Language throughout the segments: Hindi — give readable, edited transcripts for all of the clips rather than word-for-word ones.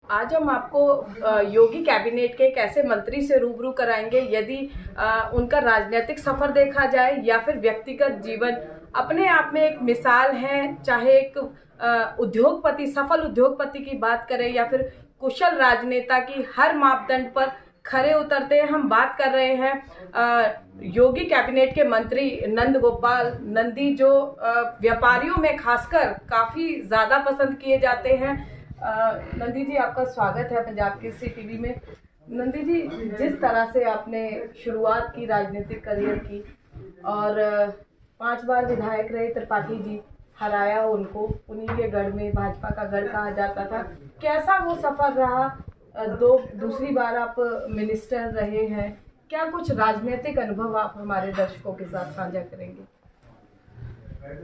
आज हम आपको योगी कैबिनेट के एक ऐसे मंत्री से रूबरू कराएंगे, यदि उनका राजनीतिक सफर देखा जाए या फिर व्यक्तिगत जीवन अपने आप में एक मिसाल है। चाहे एक उद्योगपति, सफल उद्योगपति की बात करें या फिर कुशल राजनेता की, हर मापदंड पर खरे उतरते हैं। हम बात कर रहे हैं योगी कैबिनेट के मंत्री नंद गोपाल नंदी, जो व्यापारियों में खासकर काफ़ी ज़्यादा पसंद किए जाते हैं। नंदी जी, आपका स्वागत है पंजाब केसरी टीवी में। नंदी जी, जिस तरह से आपने शुरुआत की राजनीतिक करियर की और 5 बार विधायक रहे, त्रिपाठी जी हराया उनको, उन्हीं के गढ़ में, भाजपा का गढ़ कहा जाता था। कैसा वो सफर रहा? दूसरी बार आप मिनिस्टर रहे हैं। क्या कुछ राजनीतिक अनुभव आप हमारे दर्शकों के साथ साझा करेंगे?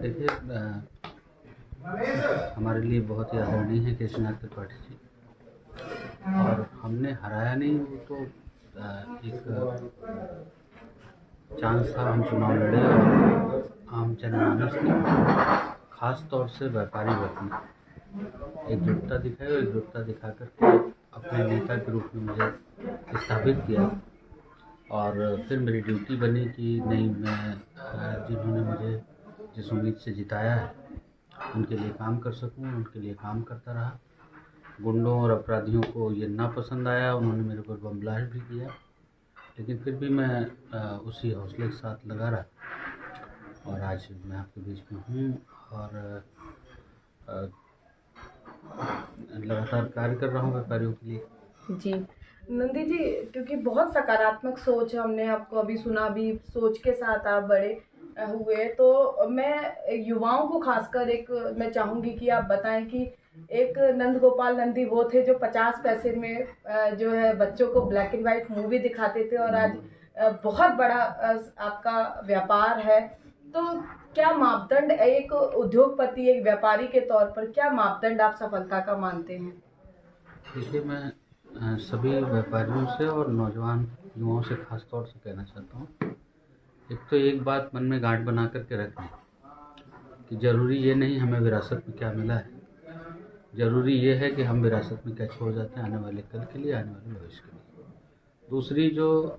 देखिए, हमारे लिए बहुत ही आदरणीय है केशवनाथ त्रिपाठी जी, और हमने हराया नहीं, वो तो एक चांस था। हम चुनाव लड़े और आम जनमानस ने, खास तौर से व्यापारी वर्ग ने एकजुटता दिखाई और एकजुटता दिखा करके अपने नेता के रूप में मुझे स्थापित किया। और फिर मेरी ड्यूटी बनी कि नहीं, मैं जिन्होंने मुझे जिस उम्मीद से जिताया है उनके लिए काम कर सकूं, उनके लिए काम करता रहा। गुंडों और अपराधियों को ये ना पसंद आया, उन्होंने मेरे पर बम ब्लास्ट भी किया, लेकिन फिर भी मैं उसी हौसले के साथ लगा रहा और आज मैं आपके बीच में हूँ और लगातार कार्य कर रहा हूँ व्यापारियों के लिए। जी नंदी जी, क्योंकि बहुत सकारात्मक सोच हमने आपको अभी सुना, भी सोच के साथ आप बड़े हुए, तो मैं युवाओं को खासकर मैं चाहूँगी कि आप बताएं कि एक नंद गोपाल नंदी वो थे जो 50 पैसे में जो है बच्चों को ब्लैक एंड वाइट मूवी दिखाते थे, और आज बहुत बड़ा आपका व्यापार है। तो क्या मापदंड, एक उद्योगपति, एक व्यापारी के तौर पर क्या मापदंड आप सफलता का मानते हैं? देखिए, मैं सभी व्यापारियों से और नौजवान युवाओं से खास तौर से कहना चाहता हूँ, एक तो एक बात मन में गांठ बना करके रखें कि ज़रूरी ये नहीं हमें विरासत में क्या मिला है, ज़रूरी ये है कि हम विरासत में क्या छोड़ जाते हैं आने वाले कल के लिए, आने वाले भविष्य के लिए। दूसरी जो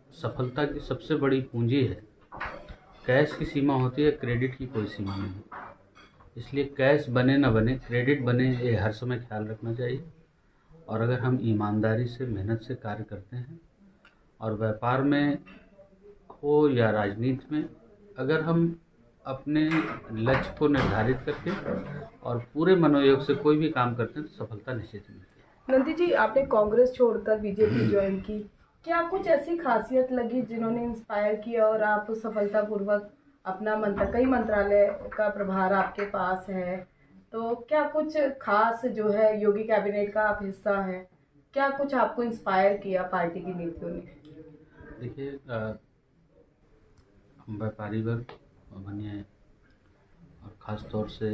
सफलता की सबसे बड़ी पूंजी है, कैश की सीमा होती है, क्रेडिट की कोई सीमा नहीं। इसलिए कैश बने ना बने, क्रेडिट बने, ये हर समय ख्याल रखना चाहिए। और अगर हम ईमानदारी से, मेहनत से कार्य करते हैं, और व्यापार में हो या राजनीति में, अगर हम अपने लक्ष्य को निर्धारित करके और पूरे मनोयोग से कोई भी काम करते हैं तो सफलता निश्चित मिलती है। नंदी जी, आपने कांग्रेस छोड़कर बीजेपी ज्वाइन की, क्या कुछ ऐसी खासियत लगी जिन्होंने इंस्पायर किया और आप सफलतापूर्वक अपना कई मंत्रालय का प्रभार आपके पास है, तो क्या कुछ खास जो है योगी कैबिनेट का आप हिस्सा हैं, क्या कुछ आपको इंस्पायर किया पार्टी की नीतियों ने? देखिए, हम व्यापारी वर्ग बनिए और ख़ास तौर से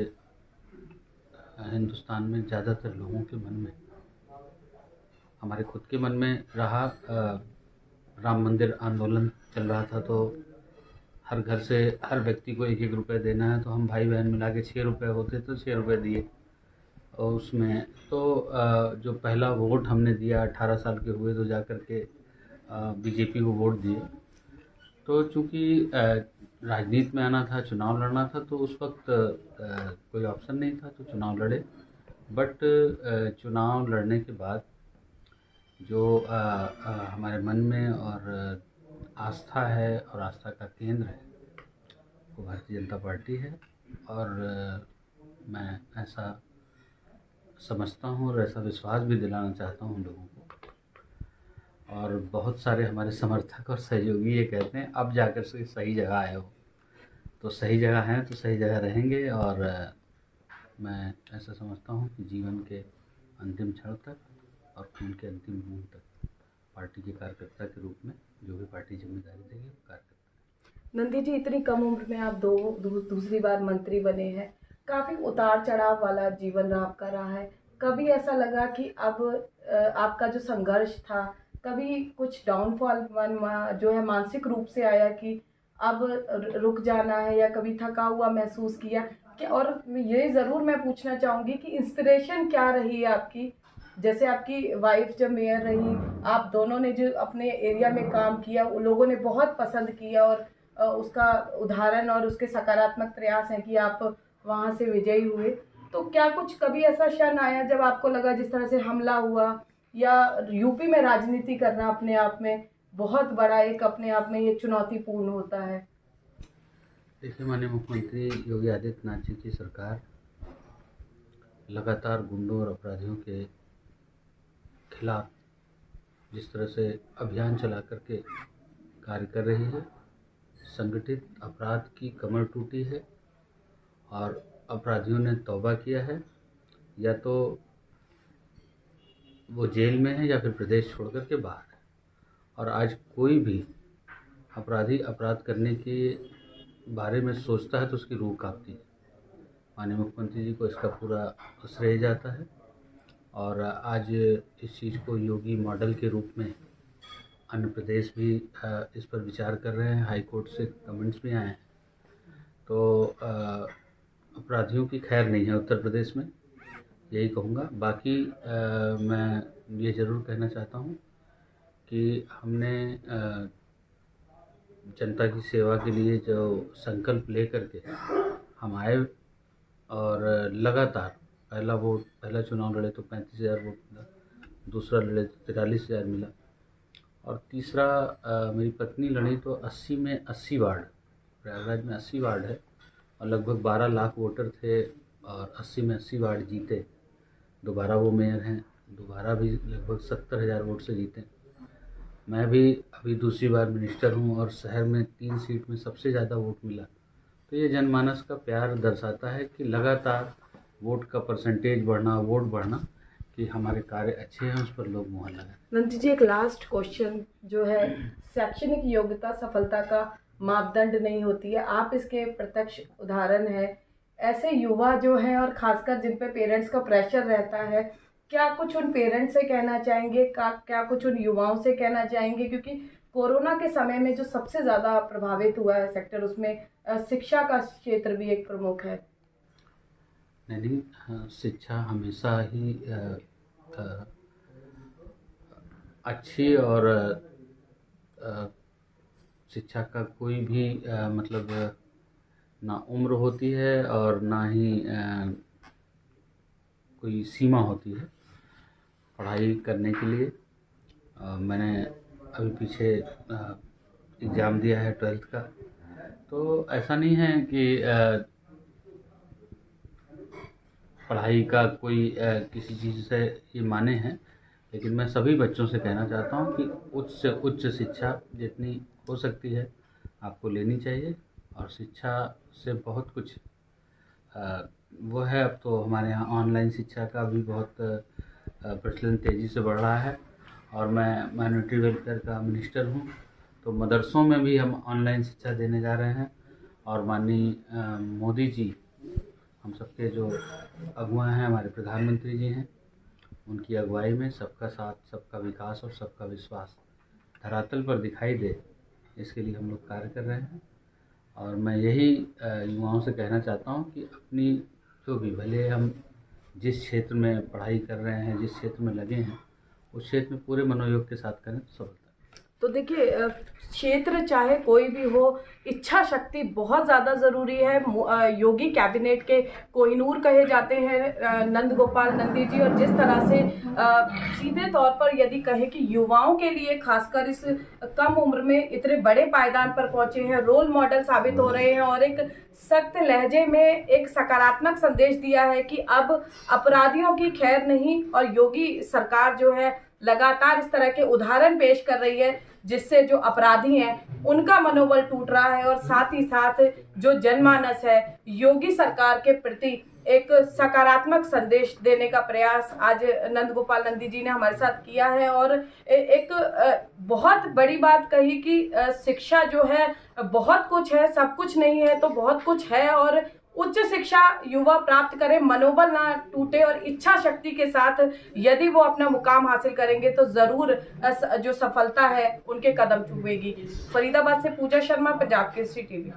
हिंदुस्तान में ज़्यादातर लोगों के मन में, हमारे खुद के मन में रहा, राम मंदिर आंदोलन चल रहा था तो हर घर से हर व्यक्ति को 1-1 रुपये देना है, तो हम भाई बहन मिला के 6 रुपये होते तो 6 रुपये दिए। और उसमें तो जो पहला वोट हमने दिया, 18 साल के हुए तो जा कर के बीजेपी को वोट दिए। तो चूँकि राजनीति में आना था, चुनाव लड़ना था, तो उस वक्त कोई ऑप्शन नहीं था, तो चुनाव लड़े। बट चुनाव लड़ने के बाद जो हमारे मन में और आस्था है, और आस्था का केंद्र है, वो भारतीय जनता पार्टी है। और मैं ऐसा समझता हूँ और ऐसा विश्वास भी दिलाना चाहता हूँ हम लोगों को। और बहुत सारे हमारे समर्थक और सहयोगी ये कहते हैं अब जाकर से सही जगह आए हो, तो सही जगह हैं तो सही जगह रहेंगे। और मैं ऐसा समझता हूँ कि जीवन के अंतिम क्षण तक और खून के अंतिम बूंद तक पार्टी के कार्यकर्ता के रूप में जो भी पार्टी जिम्मेदारी देगी वो कार्य करता है। नंदी जी, इतनी कम उम्र में आप दूसरी बार मंत्री बने हैं, काफ़ी उतार चढ़ाव वाला जीवन आपका रहा है। कभी ऐसा लगा कि अब आपका जो संघर्ष था, कभी कुछ डाउनफॉल जो है मानसिक रूप से आया कि अब रुक जाना है, या कभी थका हुआ महसूस किया कि? और ये ज़रूर मैं पूछना चाहूँगी कि इंस्पिरेशन क्या रही है आपकी जैसे आपकी वाइफ जब मेयर रही, आप दोनों ने जो अपने एरिया में काम किया वो लोगों ने बहुत पसंद किया, और उसका उदाहरण और उसके सकारात्मक प्रयास हैं कि आप वहाँ से विजयी हुए। तो क्या कुछ कभी ऐसा क्षण आया जब आपको लगा जिस तरह से हमला हुआ, या यूपी में राजनीति करना अपने आप में बहुत बड़ा एक अपने आप में ये चुनौतीपूर्ण होता है? देखिए, माननीय मुख्यमंत्री योगी आदित्यनाथ जी की सरकार लगातार गुंडों और अपराधियों के खिलाफ जिस तरह से अभियान चला करके कार्य कर रही है, संगठित अपराध की कमर टूटी है और अपराधियों ने तौबा किया है। या तो वो जेल में है या फिर प्रदेश छोड़ कर के बाहर है। और आज कोई भी अपराधी अपराध करने के बारे में सोचता है तो उसकी रूह कांपती है। माननीय मुख्यमंत्री जी को इसका पूरा श्रेय जाता है, और आज इस चीज़ को योगी मॉडल के रूप में अन्य प्रदेश भी इस पर विचार कर रहे हैं। हाई कोर्ट से कमेंट्स भी आए हैं। तो अपराधियों की खैर नहीं है उत्तर प्रदेश में, यही कहूँगा। बाकी मैं ये ज़रूर कहना चाहता हूँ कि हमने जनता की सेवा के लिए जो संकल्प ले करके हम आए, और लगातार पहला चुनाव लड़े तो 35,000 वोट मिला, दूसरा लड़े तो 43,000 मिला, और तीसरा मेरी पत्नी लड़ी तो 80 में 80 वार्ड, प्रयागराज में 80 वार्ड है और लगभग 12 लाख वोटर थे, और 80 में 80 वार्ड जीते। दोबारा वो मेयर हैं, दोबारा भी लगभग 70,000 वोट से जीते। मैं भी अभी दूसरी बार मिनिस्टर हूँ और शहर में 3 सीट में सबसे ज़्यादा वोट मिला। तो ये जनमानस का प्यार दर्शाता है कि लगातार वोट का परसेंटेज बढ़ना, वोट बढ़ना, कि हमारे कार्य अच्छे हैं, उस पर लोग मुहर लगाए। नंदी जी, एक लास्ट क्वेश्चन जो है, शैक्षणिक योग्यता सफलता का मापदंड नहीं होती है, आप इसके प्रत्यक्ष उदाहरण है। ऐसे युवा जो हैं और खासकर जिन पे पेरेंट्स का प्रेशर रहता है, क्या कुछ उन पेरेंट्स से कहना चाहेंगे, क्या कुछ उन युवाओं से कहना चाहेंगे? क्योंकि कोरोना के समय में जो सबसे ज़्यादा प्रभावित हुआ है सेक्टर, उसमें शिक्षा का क्षेत्र भी एक प्रमुख है। नहीं, शिक्षा हमेशा ही अच्छी, और शिक्षा का कोई भी मतलब ना उम्र होती है और ना ही कोई सीमा होती है पढ़ाई करने के लिए। मैंने अभी पीछे एग्ज़ाम दिया है 12th का, तो ऐसा नहीं है कि पढ़ाई का कोई किसी चीज़ से ये माने हैं, लेकिन मैं सभी बच्चों से कहना चाहता हूँ कि उच्च से उच्च शिक्षा जितनी हो सकती है आपको लेनी चाहिए। और शिक्षा से बहुत कुछ वो है। अब तो हमारे यहाँ ऑनलाइन शिक्षा का भी बहुत प्रचलन तेज़ी से बढ़ रहा है, और मैं माइनॉरिटी वेलफेयर का मिनिस्टर हूँ, तो मदरसों में भी हम ऑनलाइन शिक्षा देने जा रहे हैं। और माननीय मोदी जी, हम सबके जो अगुआ हैं, हमारे प्रधानमंत्री जी हैं, उनकी अगुवाई में सबका साथ, सबका विकास और सबका विश्वास धरातल पर दिखाई दे, इसके लिए हम लोग कार्य कर रहे हैं। और मैं यही युवाओं से कहना चाहता हूँ कि अपनी जो भी, भले हम जिस क्षेत्र में पढ़ाई कर रहे हैं, जिस क्षेत्र में लगे हैं, उस क्षेत्र में पूरे मनोयोग के साथ करें तो सफलता। तो देखिए, क्षेत्र चाहे कोई भी हो, इच्छा शक्ति बहुत ज़्यादा ज़रूरी है। योगी कैबिनेट के कोहिनूर कहे जाते हैं नंद गोपाल नंदी जी, और जिस तरह से सीधे तौर पर यदि कहे कि युवाओं के लिए खासकर इस कम उम्र में इतने बड़े पायदान पर पहुंचे हैं, रोल मॉडल साबित हो रहे हैं, और एक सख्त लहजे में एक सकारात्मक संदेश दिया है कि अब अपराधियों की खैर नहीं, और योगी सरकार जो है लगातार इस तरह के उदाहरण पेश कर रही है जिससे जो अपराधी हैं उनका मनोबल टूट रहा है, और साथ ही साथ जो जनमानस है योगी सरकार के प्रति एक सकारात्मक संदेश देने का प्रयास आज नंद गोपाल नंदी जी ने हमारे साथ किया है। और एक बहुत बड़ी बात कही कि शिक्षा जो है बहुत कुछ है, सब कुछ नहीं है तो बहुत कुछ है, और उच्च शिक्षा युवा प्राप्त करें, मनोबल ना टूटे, और इच्छा शक्ति के साथ यदि वो अपना मुकाम हासिल करेंगे तो ज़रूर जो सफलता है उनके कदम चूमेगी। फरीदाबाद से पूजा शर्मा, पंजाब केसरी टीवी।